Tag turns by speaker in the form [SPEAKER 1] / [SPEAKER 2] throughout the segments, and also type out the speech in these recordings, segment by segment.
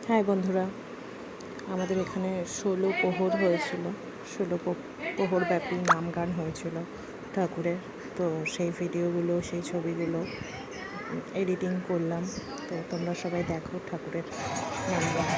[SPEAKER 1] High বন্ধুরা, আমাদের এখানে 16 প্রহর হয়েছিল। 16 প্রহর ব্যাপী নাম গান হয়েছিল ঠাকুরের। তো সেই ভিডিওগুলো, সেই ছবিগুলো এডিটিং করলাম। তো তোমরা সবাই দেখো ঠাকুরের নাম গান।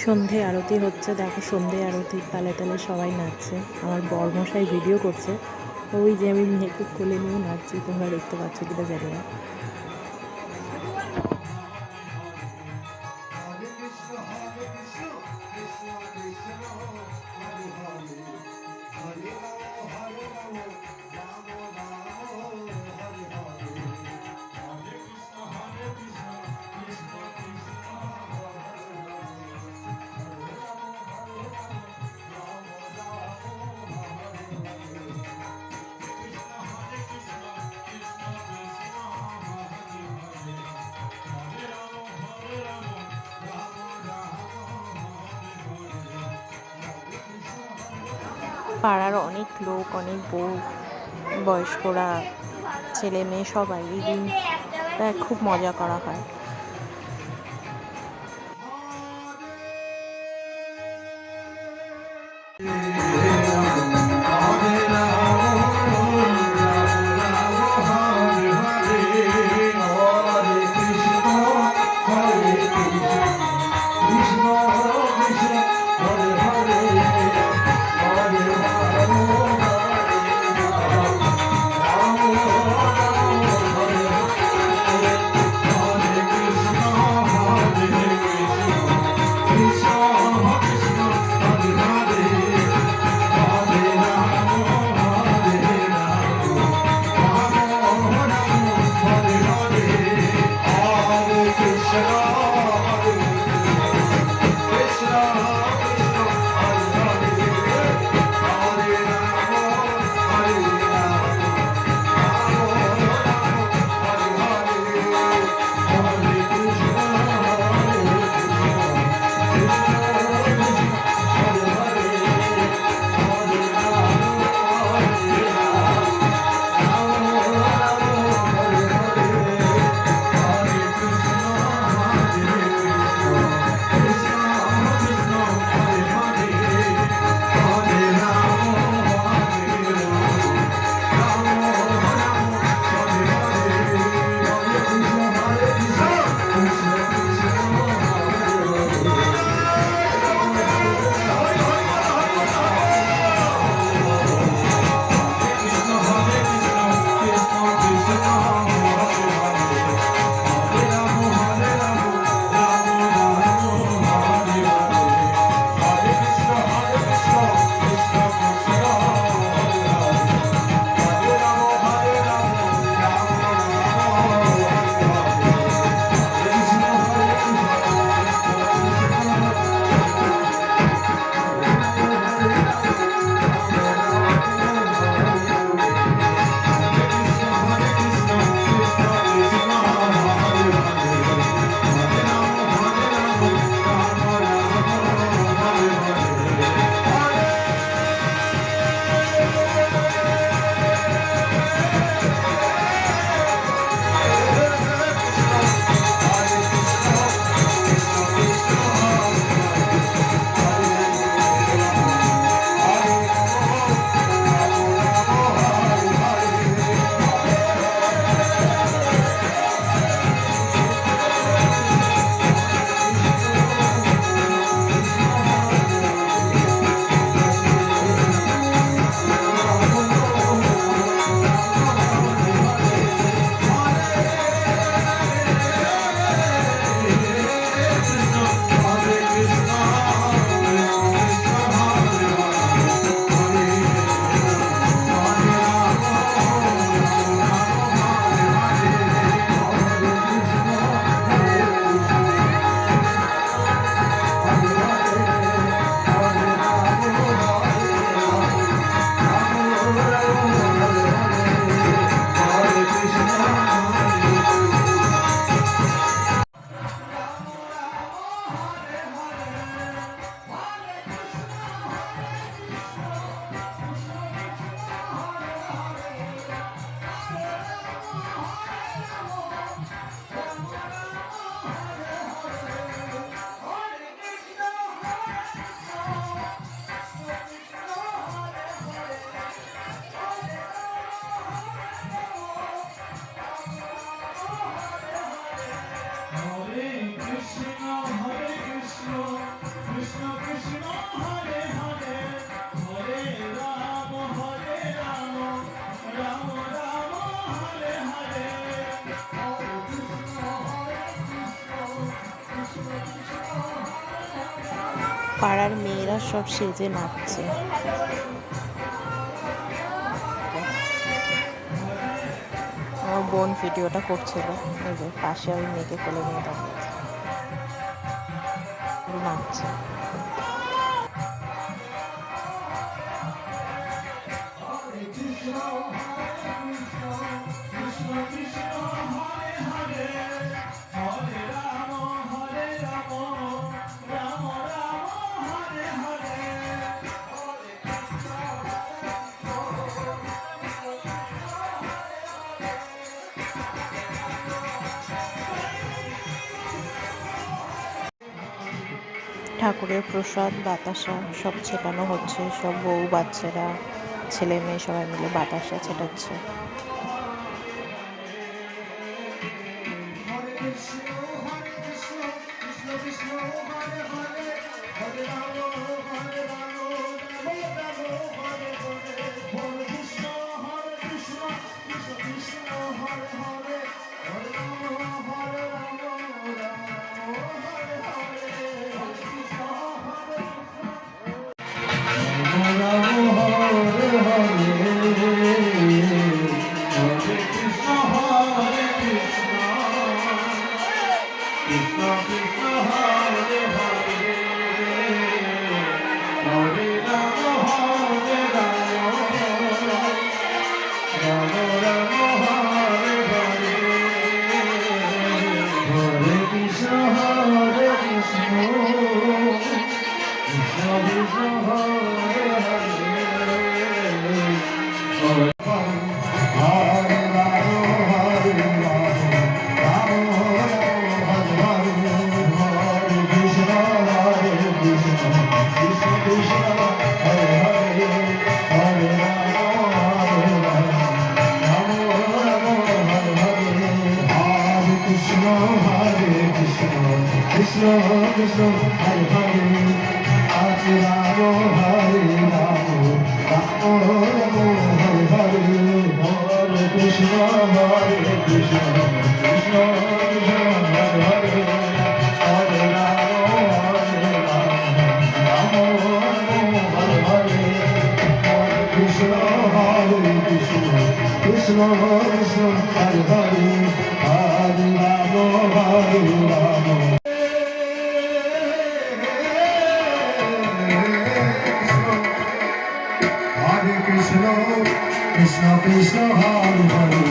[SPEAKER 1] সন্ধে আরতি হচ্ছে, দেখো সন্ধে আরতির তালে তালে সবাই নাচছে। আমার বরমশাই ভিডিও করছে, ওই যে আমি মেয়েকে কোলে নিয়ে নাচছি, তোমরা দেখতে পাচ্ছ কিনা জানি না। পাড়ার অনেক লোক, অনেক বউ, বয়স্করা, ছেলে মেয়ে সবাই এই দিনটা খুব মজা করা হয়। পাড়ার মেয়েরা সব সেজে নাচছে। আমার বোন ভিডিওটা করছিল, ওই যে পাশে ওই মেয়েকে কোলে নিয়ে দাঁড়িয়েছে, নাচছে। ঠাকুরের প্রসাদ বাতাসা সব ছেটানো হচ্ছে, সব বউ বাচ্চারা ছেলে মেয়ে সবাই মিলে বাতাসা ছেটাচ্ছে।
[SPEAKER 2] Krishna Krishna Hare Hare Hare Rama Hare Rama Rama Rama Hare Hare Hare Krishna Hare Krishna Krishna Krishna Hare Hare Hare Rama Hare Rama Rama Rama Hare Hare Hare Krishna Hare Krishna Krishna Krishna Hare Hare Hare Rama Hare Rama Krishna Krishna Hare Hare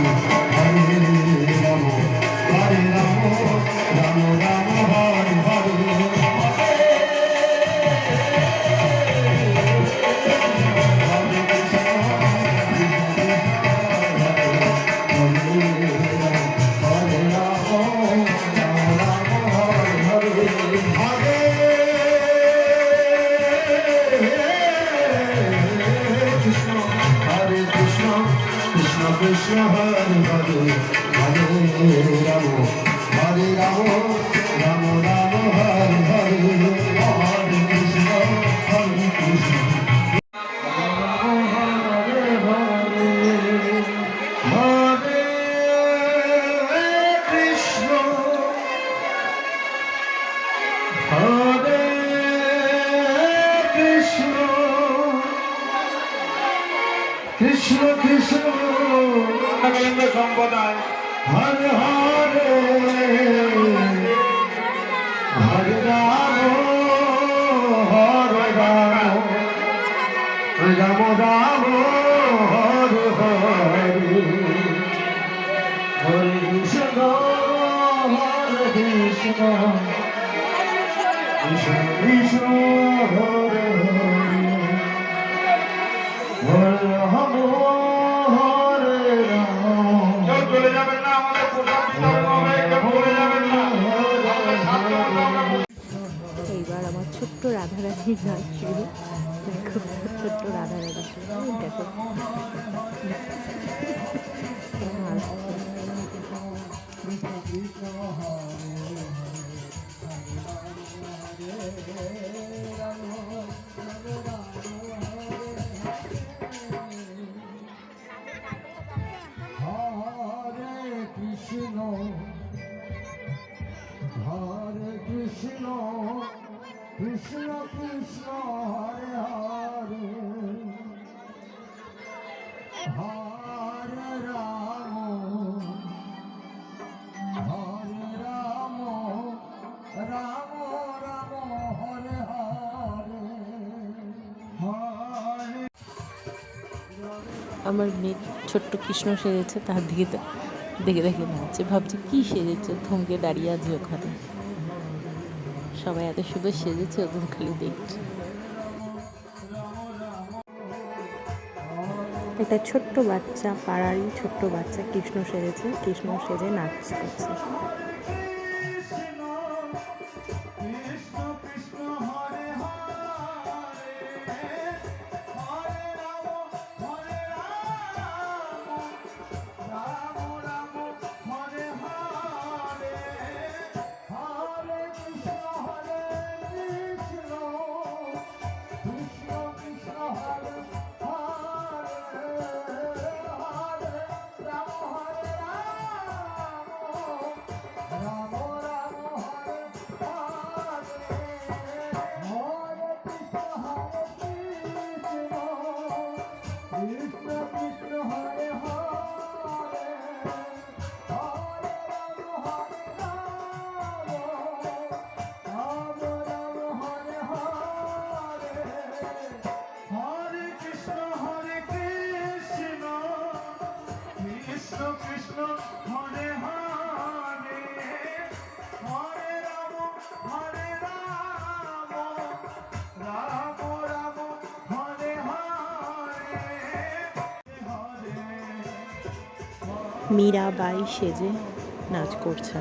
[SPEAKER 2] Hare Rama Hare Rama Rama Rama Hare Hare Krishna Hare Hare Hare Rama Hare Rama Rama Rama Hare Hare Hare Krishna Hare Krishna Krishna Krishna সম্প্রদায় হরে হরে হরে রাম হরে রাম রাম রাম হরে হরে হরে কৃষ্ণ কৃষ্ণ কৃষ্ণ হরে হরে হরে চলে যাবেন না, আমাদের প্রসাদ বিতরণ হবে, কেউ চলে যাবেন না।
[SPEAKER 1] এইবার আমার ছোট্ট রাধারানী নাচ শুরু। দেখো ছোট্ট রাধারানী দেখো
[SPEAKER 2] Hare Krishna
[SPEAKER 3] কৃষ্ণ কৃষ্ণ হরে হরে হরে রাম রাম রাম হরে হরে হরে।
[SPEAKER 1] আমার মেয়ে ছোট্ট কৃষ্ণ সেজেছে, তার দিকে দেখে দেখে নাচছে, ভাবছি কি সেজেছে, থমকে দাঁড়িয়ে আছে ওখানে। সবাই এত সুন্দর সেজেছে, ওদের খালি দেখছে। একটা ছোট্ট বাচ্চা, পাড়ারই ছোট্ট বাচ্চা কৃষ্ণ সেজেছে, কৃষ্ণ সেজে নাচ করছে।
[SPEAKER 3] কৃষ্ণ কৃষ্ণ হরে হরে হরে রাম রাম রাম হরে হরে হরে কৃষ্ণ কৃষ্ণ কৃষ্ণ হরে হরে হরে রাম রাম রাম হরে হরে কৃষ্ণ কৃষ্ণ কৃষ্ণ হরে হরে হরে রাম রাম রাম হরে হরে হরে কৃষ্ণ কৃষ্ণ কৃষ্ণ কৃষ্ণ হরে হরে হরে রাম রাম রাম হরে হরে হরে
[SPEAKER 1] মীরাবাই সেজে নাচ করছে।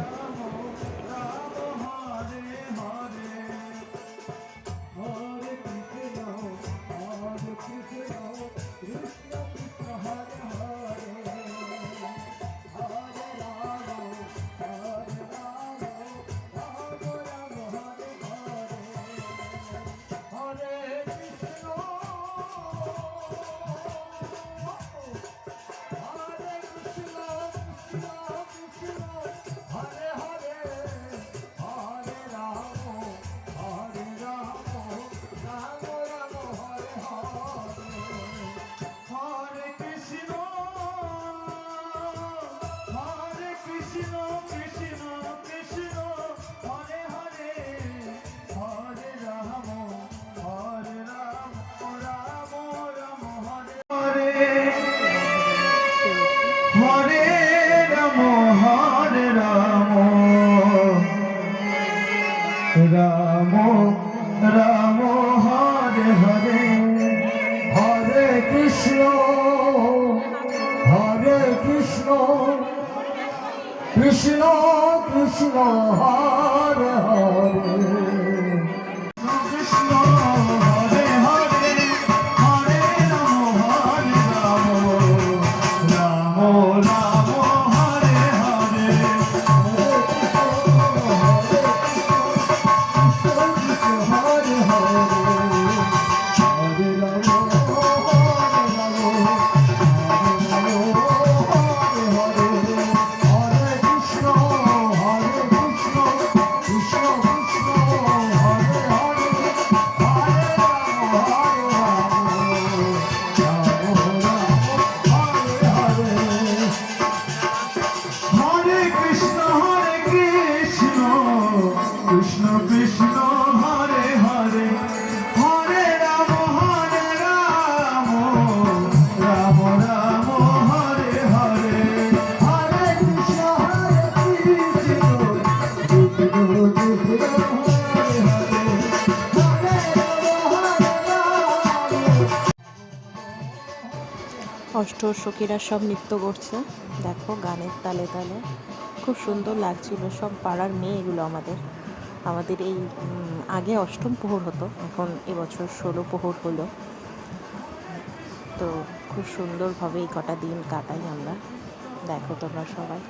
[SPEAKER 3] হরে রাম রাম রাম হরে হরে হরে কৃষ্ণ কৃষ্ণ কৃষ্ণ হরে হরে কৃষ্ণ হরে হরে হরে রাম রাম রাম হরে হরে হরে হরে কৃষ্ণ কৃষ্ণ হরে হরে হরে রাম রাম রাম হরে হরে হরে কৃষ্ণ
[SPEAKER 1] অষ্টসখীরা সব নৃত্য করছে, দেখো গানের তালে তালে, খুব সুন্দর লাগছিল। সব পাড়ার মেয়ে এগুলো আমাদের এই আগে অষ্টম প্রহর হতো, এখন এবছর 16 প্রহর হলো। তো খুব সুন্দরভাবে এই কটা দিন কাটাই আমরা, দেখো তোমরা সবাই।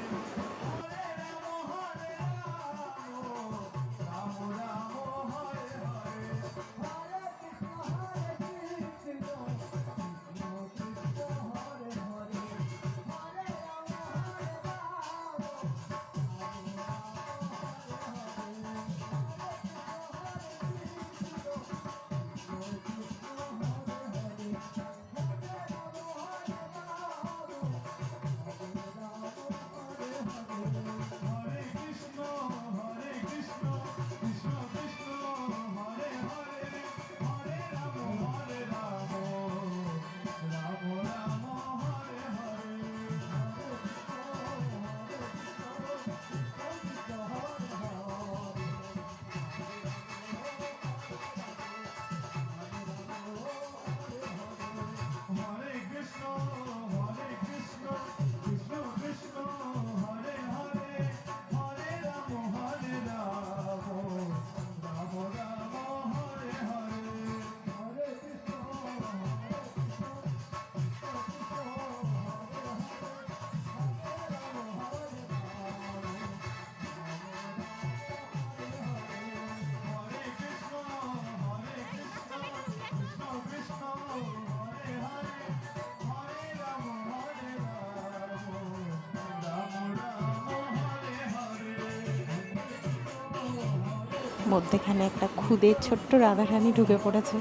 [SPEAKER 1] মধ্যেখানে একটা খুদে ছোট্ট রাধারানী ঢুকে পড়েছে।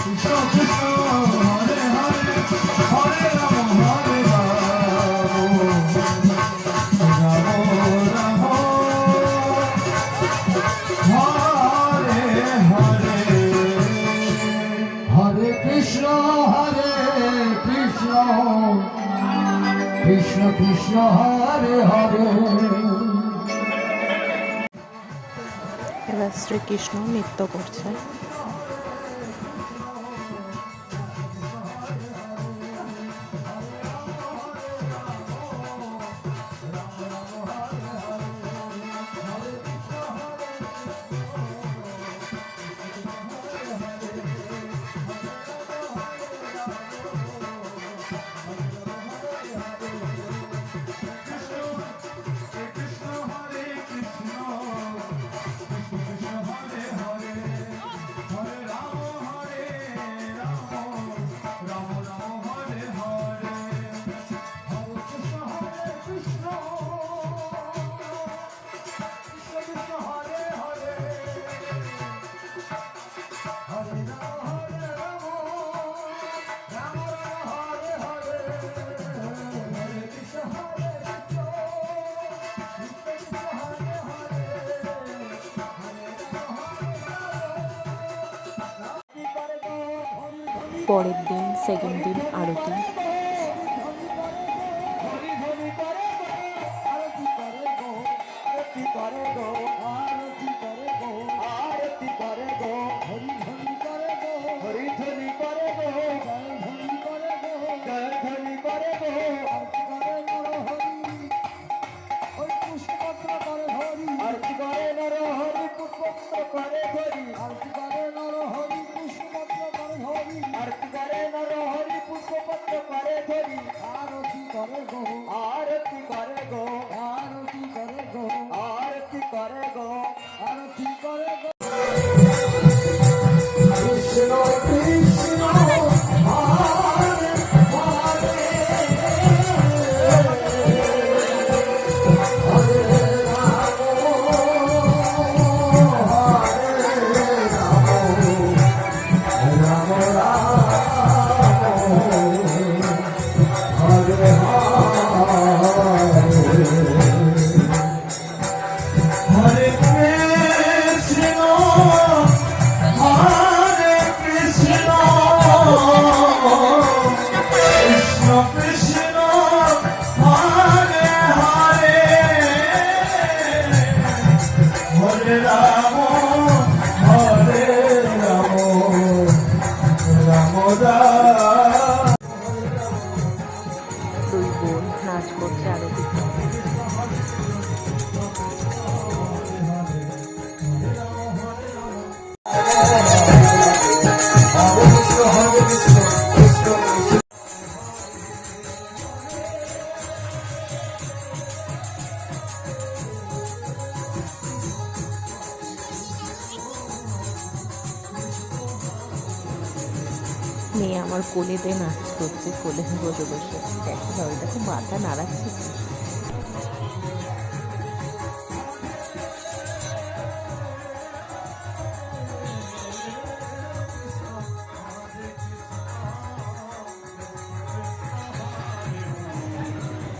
[SPEAKER 3] কৃষ্ণ কৃষ্ণ হরে হরে হরে রাম হরে রাম রাম রাম হরে হরে হরে কৃষ্ণ কৃষ্ণ কৃষ্ণ হরে হরে।
[SPEAKER 1] এবার শ্রীকৃষ্ণ নৃত্য করছে। পরের দিন সেকেন্ড দিন আরতি। দুই বোন নাচ করছে আরতিতে। মেয়ে আমার কোলেতে নাচ করছে, কোলে বসে বসে। দেখো সবাইটা খুব মাথা নাড়াচ্ছে।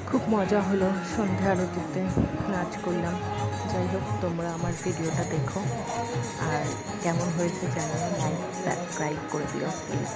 [SPEAKER 1] খুব মজা হলো সন্ধ্যা আরতিতে, নাচ করলাম। যাই হোক, তোমরা আমার ভিডিওটা দেখো, আর কেমন হয়েছে জানাও, লাইক সাবস্ক্রাইব করে দিও প্লিজ।